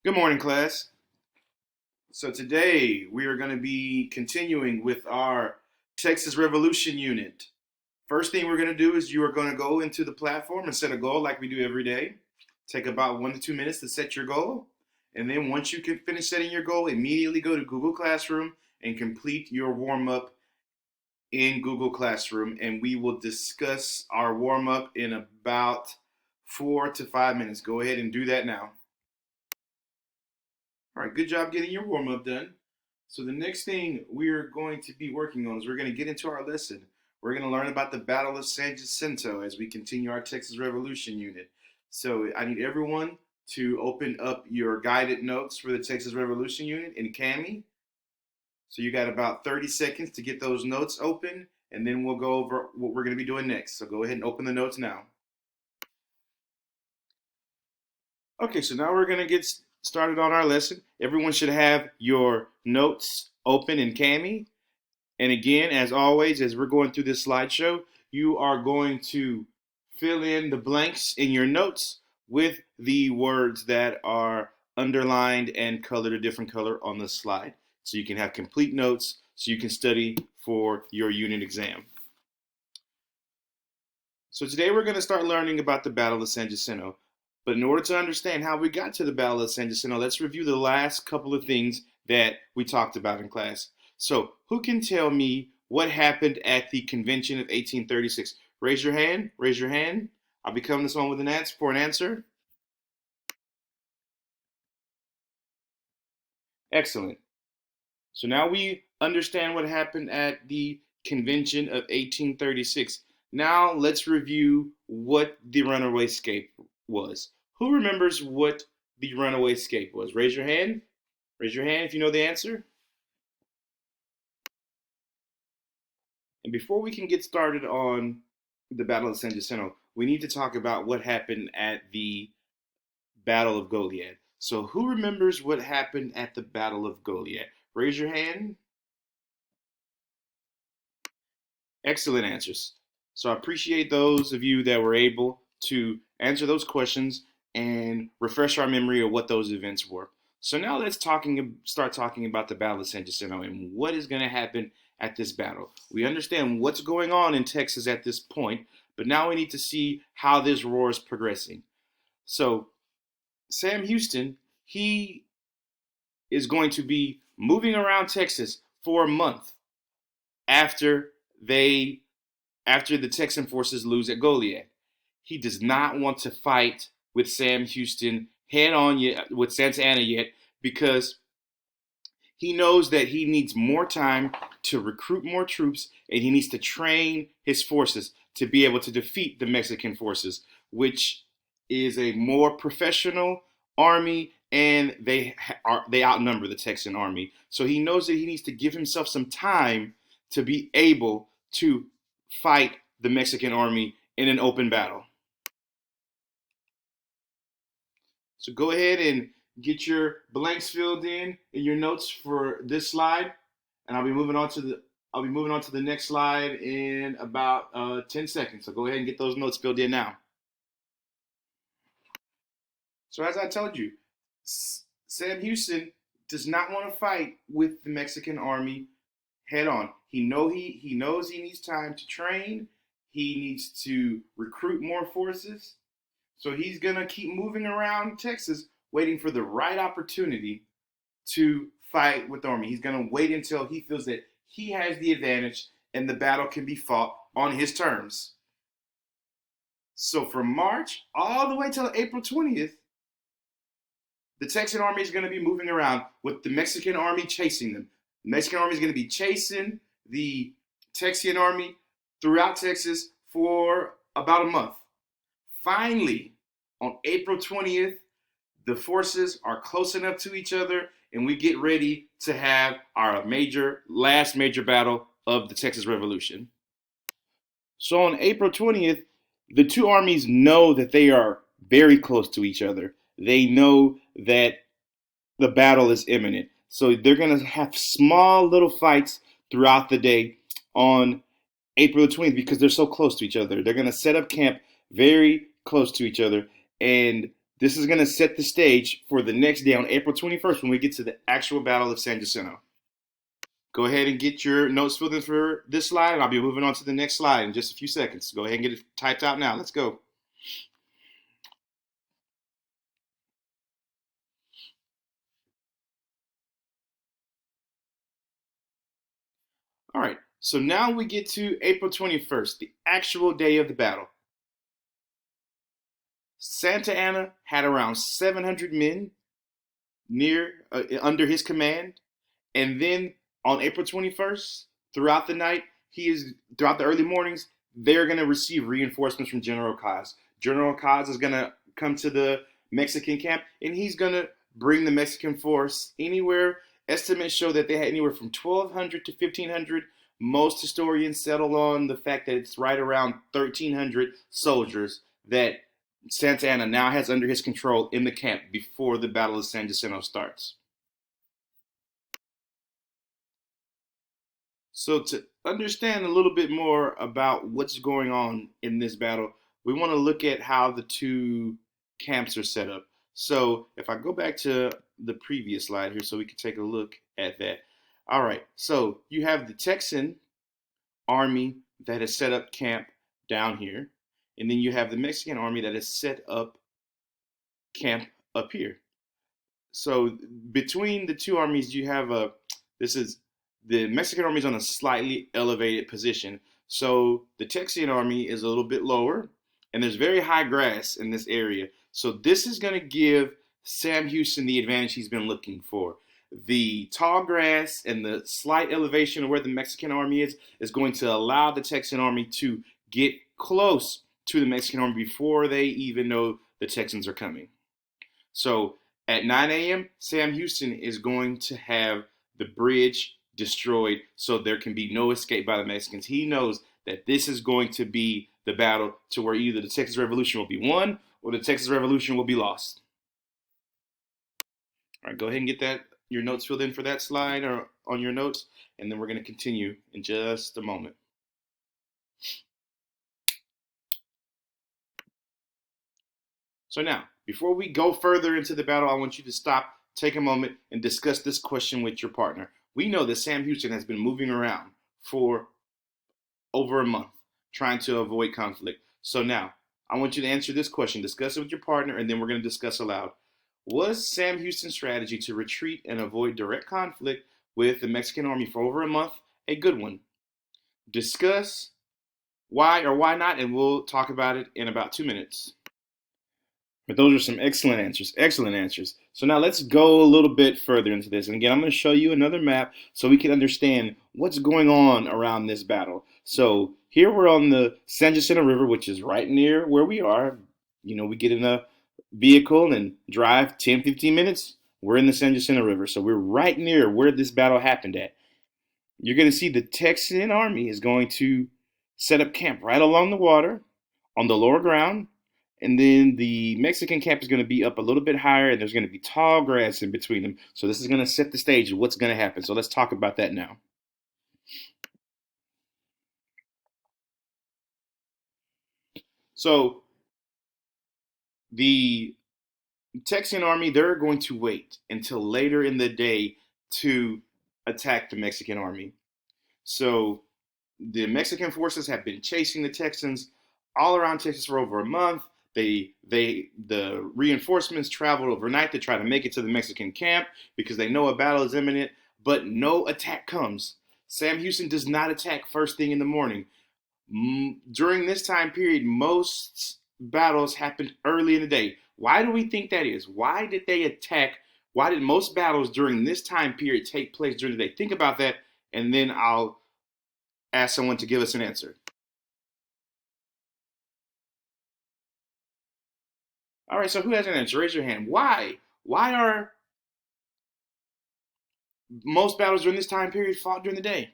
Good morning, class. So today we are going to be continuing with our Texas Revolution unit. First thing we're going to do is you are going to go into the platform and set a goal like we do every day. Take about 1 to 2 minutes to set your goal. And then once you can finish setting your goal, immediately go to Google Classroom and complete your warm-up in Google Classroom. And we will discuss our warm-up in about 4 to 5 minutes. Go ahead and do that now. All right, good job getting your warm up done. So the next thing we're going to be working on is we're going to get into our lesson. We're going to learn about the Battle of San Jacinto as we continue our Texas Revolution unit. So I need everyone to open up your guided notes for the Texas Revolution unit in Kami. So you got about 30 seconds to get those notes open, and then we'll go over what we're going to be doing next. So go ahead and open the notes now. Okay, so now we're going to get started on our lesson. Everyone should have your notes open in Kami. And again, as always, as we're going through this slideshow, you are going to fill in the blanks in your notes with the words that are underlined and colored a different color on the slide. So you can have complete notes so you can study for your unit exam. So today we're going to start learning about the Battle of San Jacinto. But in order to understand how we got to the Battle of San Jacinto, let's review the last couple of things that we talked about in class. So who can tell me what happened at the convention of 1836? Raise your hand. Raise your hand. I'll be coming this one with an answer for an answer. Excellent. So now we understand what happened at the convention of 1836. Now let's review what the runaway escape was. Who remembers what the runaway escape was? Raise your hand. Raise your hand if you know the answer. And before we can get started on the Battle of San Jacinto, we need to talk about what happened at the Battle of Goliad. So who remembers what happened at the Battle of Goliad? Raise your hand. Excellent answers. So I appreciate those of you that were able to answer those questions and refresh our memory of what those events were. So now let's start talking about the Battle of San Jacinto and what is going to happen at this battle. We understand what's going on in Texas at this point, but now we need to see how this war is progressing. So Sam Houston, he is going to be moving around Texas for a month after the Texan forces lose at Goliad. He does not want to fight with Sam Houston head on yet with Santa Anna yet because he knows that he needs more time to recruit more troops and he needs to train his forces to be able to defeat the Mexican forces, which is a more professional army and they outnumber the Texan army. So he knows that he needs to give himself some time to be able to fight the Mexican army in an open battle. So go ahead and get your blanks filled in your notes for this slide, and I'll be moving on to the next slide in about 10 seconds. So go ahead and get those notes filled in now. So as I told you, Sam Houston does not want to fight with the Mexican army head on. He knows he needs time to train. He needs to recruit more forces. So he's going to keep moving around Texas, waiting for the right opportunity to fight with the army. He's going to wait until he feels that he has the advantage and the battle can be fought on his terms. So from March all the way till April 20th, the Texan army is going to be moving around with the Mexican army chasing them. The Mexican army is going to be chasing the Texan army throughout Texas for about a month. Finally, on April 20th, the forces are close enough to each other and we get ready to have our last major battle of the Texas Revolution. So on April 20th, the two armies know that they are very close to each other. They know that the battle is imminent. So they're going to have small little fights throughout the day on April 20th because they're so close to each other. They're going to set up camp very close to each other, and This is going to set the stage for the next day on April 21st when we get to the actual Battle of San Jacinto. Go ahead and get your notes filled in for this slide, and I'll be moving on to the next slide in just a few seconds. Go ahead and get it typed out now. Let's go. All right, so now we get to April 21st, the actual day of the battle. Santa Anna had around 700 men under his command, and then on April 21st, throughout the night, throughout the early mornings, they're going to receive reinforcements from General Kaz. General Kaz is going to come to the Mexican camp, and he's going to bring the Mexican force anywhere. Estimates show that they had anywhere from 1,200 to 1,500. Most historians settle on the fact that it's right around 1,300 soldiers that Santa Anna now has under his control in the camp before the Battle of San Jacinto starts. So to understand a little bit more about what's going on in this battle, we want to look at how the two camps are set up. So if I go back to the previous slide here so we can take a look at that. All right, so you have the Texan army that has set up camp down here, and then you have the Mexican army that has set up camp up here. So between the two armies, you have the Mexican army is on a slightly elevated position. So the Texian army is a little bit lower, and there's very high grass in this area. So this is going to give Sam Houston the advantage he's been looking for. The tall grass and the slight elevation of where the Mexican army is going to allow the Texan army to get close to the Mexican army before they even know the Texans are coming. So at 9 a.m., Sam Houston is going to have the bridge destroyed so there can be no escape by the Mexicans. He knows that this is going to be the battle to where either the Texas Revolution will be won or the Texas Revolution will be lost. All right, go ahead and get your notes filled in for that slide or on your notes, and then we're going to continue in just a moment. So now, before we go further into the battle, I want you to stop, take a moment, and discuss this question with your partner. We know that Sam Houston has been moving around for over a month trying to avoid conflict. So now, I want you to answer this question, discuss it with your partner, and then we're going to discuss aloud. Was Sam Houston's strategy to retreat and avoid direct conflict with the Mexican army for over a month a good one? Discuss why or why not, and we'll talk about it in about 2 minutes. But those are some excellent answers. Excellent answers. So now let's go a little bit further into this. And again, I'm going to show you another map so we can understand what's going on around this battle. So here we're on the San Jacinto River, which is right near where we are. You know, we get in a vehicle and drive 10, 15 minutes. We're in the San Jacinto River. So we're right near where this battle happened at. You're going to see the Texan army is going to set up camp right along the water on the lower ground. And then the Mexican camp is going to be up a little bit higher, and there's going to be tall grass in between them. So this is going to set the stage of what's going to happen. So let's talk about that now. So the Texan army, they're going to wait until later in the day to attack the Mexican army. So the Mexican forces have been chasing the Texans all around Texas for over a month. The reinforcements traveled overnight to try to make it to the Mexican camp because they know a battle is imminent, but no attack comes. Sam Houston does not attack first thing in the morning. During this time period, most battles happen early in the day. Why do we think that is? Why did they attack? Why did most battles during this time period take place during the day? Think about that, and then I'll ask someone to give us an answer. All right, so who has an answer? Raise your hand. Why? Why are most battles during this time period fought during the day?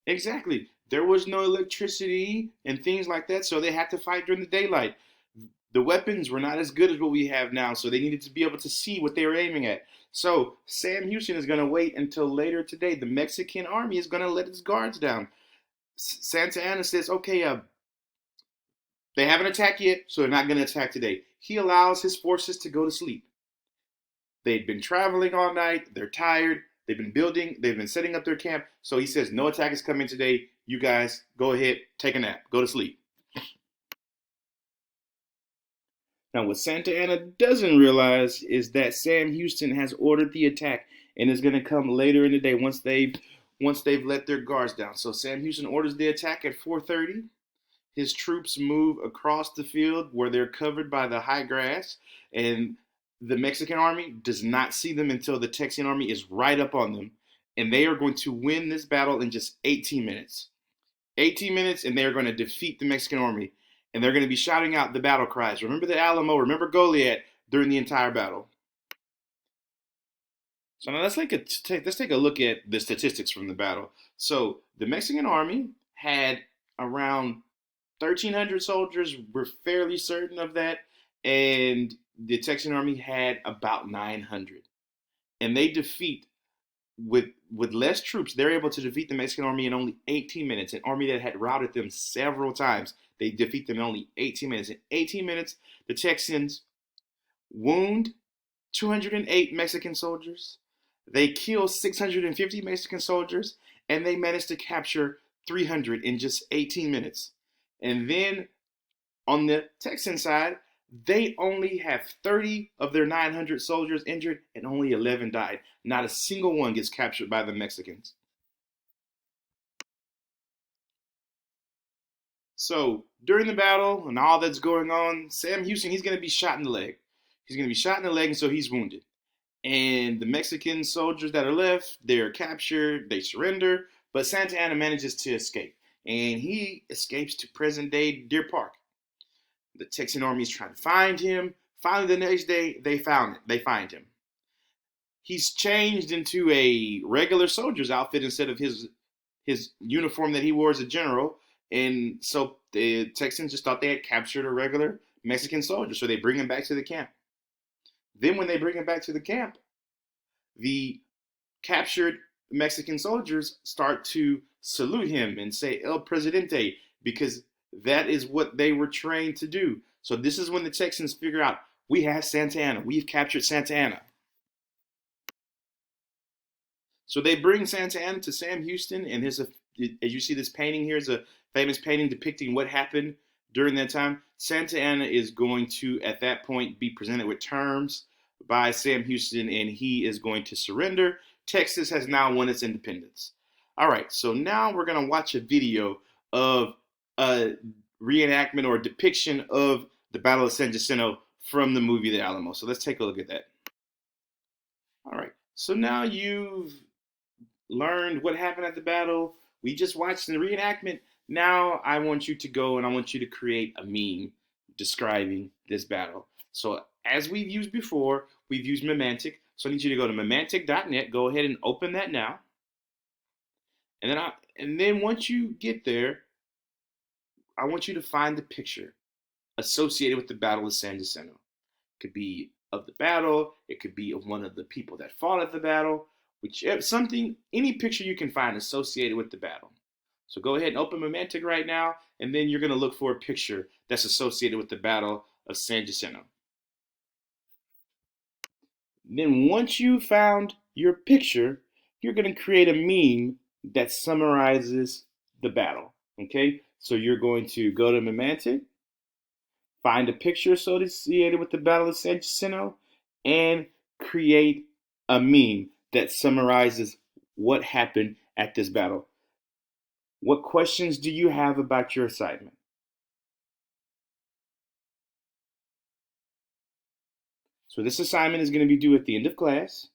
Exactly. There was no electricity and things like that, so they had to fight during the daylight. The weapons were not as good as what we have now, so they needed to be able to see what they were aiming at. So Sam Houston is going to wait until later today. The Mexican army is going to let its guards down. Santa Anna says, okay, They haven't attacked yet, so they're not going to attack today. He allows his forces to go to sleep. They'd been traveling all night. They're tired. They've been building. They've been setting up their camp. So he says, no attack is coming today. You guys go ahead, take a nap, go to sleep. Now, what Santa Anna doesn't realize is that Sam Houston has ordered the attack and is going to come later in the day once they've let their guards down. So Sam Houston orders the attack at 4:30. His troops move across the field where they're covered by the high grass, and the Mexican army does not see them until the Texian army is right up on them, and they are going to win this battle in just 18 minutes. 18 minutes, and they're going to defeat the Mexican army, and they're going to be shouting out the battle cries. Remember the Alamo, remember Goliad during the entire battle. So now let's take a look at the statistics from the battle. So the Mexican army had around 1,300 soldiers. We're fairly certain of that, and the Texian army had about 900. And they defeat with less troops. They're able to defeat the Mexican army in only 18 minutes. An army that had routed them several times, they defeat them in only 18 minutes. In 18 minutes, the Texans wound 208 Mexican soldiers. They killed 650 Mexican soldiers, and they managed to capture 300 in just 18 minutes. And then on the Texan side, they only have 30 of their 900 soldiers injured, and only 11 died. Not a single one gets captured by the Mexicans. So during the battle and all that's going on, Sam Houston, he's going to be shot in the leg. He's going to be shot in the leg, and so he's wounded. And the Mexican soldiers that are left, they're captured, they surrender, but Santa Anna manages to escape. And he escapes to present day Deer Park. The Texan army is trying to find him. Finally, the next day, they find him. He's changed into a regular soldier's outfit instead of his uniform that he wore as a general. And so the Texans just thought they had captured a regular Mexican soldier, so they bring him back to the camp. Then when they bring him back to the camp, the captured Mexican soldiers start to salute him and say El Presidente, because that is what they were trained to do. So this is when the Texans figure out, we have Santa Anna. We've captured Santa Anna. So they bring Santa Anna to Sam Houston, and as you see this painting here is a famous painting depicting what happened during that time. Santa Anna is going to, at that point, be presented with terms by Sam Houston, and he is going to surrender. Texas has now won its independence. All right, so now we're going to watch a video of a reenactment or a depiction of the Battle of San Jacinto from the movie The Alamo. So let's take a look at that. All right, so now you've learned what happened at the battle. We just watched the reenactment. Now I want you to go and I want you to create a meme describing this battle. So as we've used before, we've used Memantic. So I need you to go to memantic.net. Go ahead and open that now. And then once you get there, I want you to find the picture associated with the Battle of San Jacinto. It could be of the battle. It could be of one of the people that fought at the battle. Any picture you can find associated with the battle. So go ahead and open Memantic right now, and then you're going to look for a picture that's associated with the Battle of San Jacinto. Then once you found your picture, you're going to create a meme that summarizes the battle. Okay, so you're going to go to Memantic, find a picture associated with the Battle of San Jacinto, and create a meme that summarizes what happened at this battle. What questions do you have about your assignment? So this assignment is going to be due at the end of class.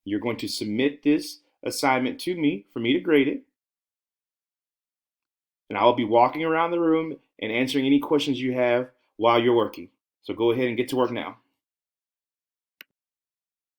You're going to submit this assignment to me for me to grade it. And I'll be walking around the room and answering any questions you have while you're working. So go ahead and get to work now.